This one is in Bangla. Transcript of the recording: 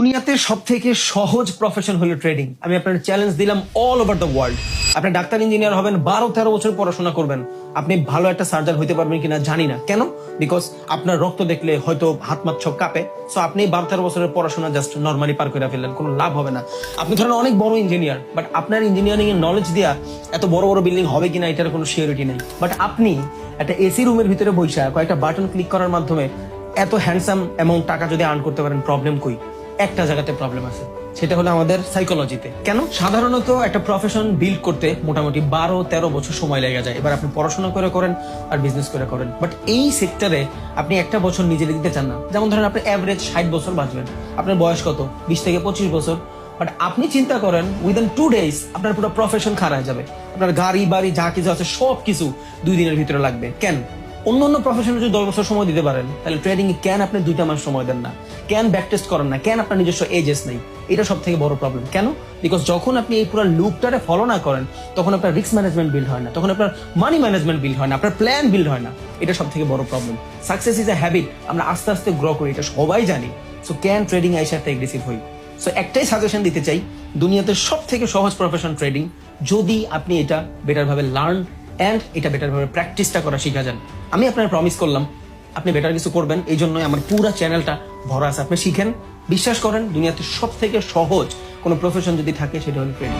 দুনিয়াতে সবথেকে সহজ প্রফেশন হলো ট্রেডিং। আমি আপনার চ্যালেঞ্জ দিলাম অল ওভার দ্য ওয়ার্ল্ড। আপনি ডাক্তার ইঞ্জিনিয়ার হবেন, 12-13 বছর পড়াশোনা করবেন, আপনি ভালো একটা সার্জন হইতে পারবেন কিনা জানি না। কেন? বিকজ আপনার রক্ত দেখলে হয়তো হাত মাত সব কাঁপে। সো আপনি 12-13 বছরের পড়াশোনা জাস্ট নর্মালি পার করে ফেললেন, কোনো লাভ হবে না। আপনি ধরেন অনেক বড় ইঞ্জিনিয়ার, বাট আপনার ইঞ্জিনিয়ারিং এর নলেজ দিয়া এত বড় বড় বিল্ডিং হবে কিনা এটার কোনো সিওরিটি নেই। বাট আপনি একটা এসি রুমের ভিতরে বসে কয়েকটা বাটন ক্লিক করার মাধ্যমে এত হ্যান্ডসাম অ্যামাউন্ট টাকা যদি আর্ন করতে পারেন, প্রবলেম কই? একটা জায়গাতে প্রবলেম আছে, সেটা হলো আমাদের সাইকোলজিতে। কেন? সাধারণত একটা প্রফেশন বিল্ড করতে মোটামুটি 12-13 বছর সময় লেগে যায়। এবার আপনি পড়াশোনা করে করেন আর বিজনেস করে করেন, বাট এই সেক্টরে আপনি একটা বছর নিজে দিতে চান না। যেমন ধরেন আপনি অ্যাভারেজ 60 বছর বাঁচবেন, আপনার বয়স কত? 20 থেকে 25 বছর। বাট আপনি চিন্তা করেন উইদিন 2 days আপনার পুরো প্রফেশন খারাপ যাবে। আপনার গাড়ি বাড়ি যা কিছু আছে সব কিছু 2 দিনের ভিতরে লাগবে। কেন? অন্য প্রফেশনে যদি 10 বছর সময় দিতে পারেন, তাহলে ট্রেডিং এ কেন আপনি 2 মাস সময় দেন না? কেন ব্যাক টেস্ট করেন না? কেন আপনার নিজস্ব এজেস নেই? এটা সব থেকে বড় প্রবলেম। কেন? বিকজ যখন আপনি এই পুরো লুপটারে ফলো না করেন, তখন আপনার রিস্ক ম্যানেজমেন্ট বিল্ড হয় না, তখন আপনার মানি ম্যানেজমেন্ট বিল্ড হয় না, আপনার প্ল্যান বিল্ড হয় না। এটা সব থেকে বড় problem. Success is a habit, আমরা আস্তে আস্তে গ্রো করি, এটা সবাই জানি। সো ক্যান ট্রেডিং এর সাথে এগ্রেসিভ হই। সো একটাই সাজেশন দিতে চাই, দুনিয়াতে সব থেকে সহজ প্রফেশন ট্রেডিং, যদি আপনি এটা বেটার ভাবে লার্ন এন্ড এটা বেটার ভাবে প্র্যাকটিসটা করা শিখা যান। আমি আপনার প্রমিস করলাম আপনি বেটার কিছু করবেন। এই জন্যই আমার পুরো চ্যানেলটা ভরা আছে। আপনি শিখেন, বিশ্বাস করেন, দুনিয়াতে সব থেকে সহজ কোনো প্রফেশন যদি থাকে সেটা হলো ট্রেডিং।